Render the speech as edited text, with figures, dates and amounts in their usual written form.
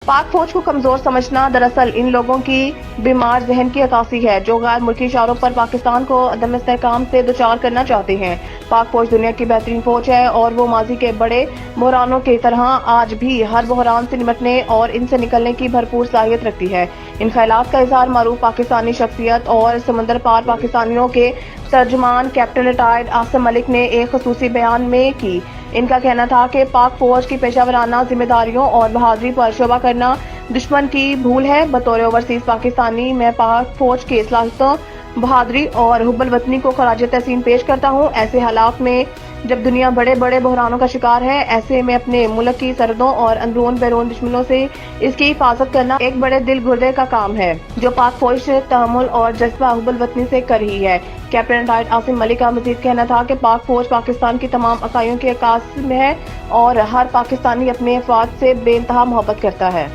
पाक फौज को कमजोर समझना दरअसल इन लोगों की बीमार जहन की अक्कासी है जो गैर मुल्की इशारों पर पाकिस्तान को अदम इस्तेहकाम से दुचार करना चाहते हैं। पाक फौज दुनिया की बेहतरीन फौज है और वो माजी के बड़े बहरानों की तरह आज भी हर बहरान से निपटने और इनसे निकलने की भरपूर सलाहियत रखती है। इन ख्यालात का इजहार मारूफ पाकिस्तानी शख्सियत और समंदर पार पाकिस्तानियों के तर्जुमान कैप्टन रिटायर्ड आसिम मलिक ने एक खसूसी बयान में की। इनका कहना था कि पाक फौज की पेशावराना जिम्मेदारियों और बहादुरी पर शोभा करना दुश्मन की भूल है। बतौर ओवरसीज पाकिस्तानी मैं पाक फौज की सलाहियतों, बहादुरी और हुब्बुल वतनी को खराज तहसीन पेश करता हूँ। ऐसे हालात में जब दुनिया बड़े बड़े बहरानों का शिकार है, ऐसे में अपने मुल्क की सरहदों और अंदरून बैरून दुश्मनों से इसकी हिफाजत करना एक बड़े दिल गुर्दे का काम है जो पाक फौज से तहम्मुल और जज्बा हुब्बुल वतनी से कर रही है। कैप्टन रिटायर्ड आसिम मलिक का मजीद कहना था कि पाक फौज पाकिस्तान की तमाम इकाइयों के अकास में है और हर पाकिस्तानी अपने अफवाज से बेइंतहा मोहब्बत करता है।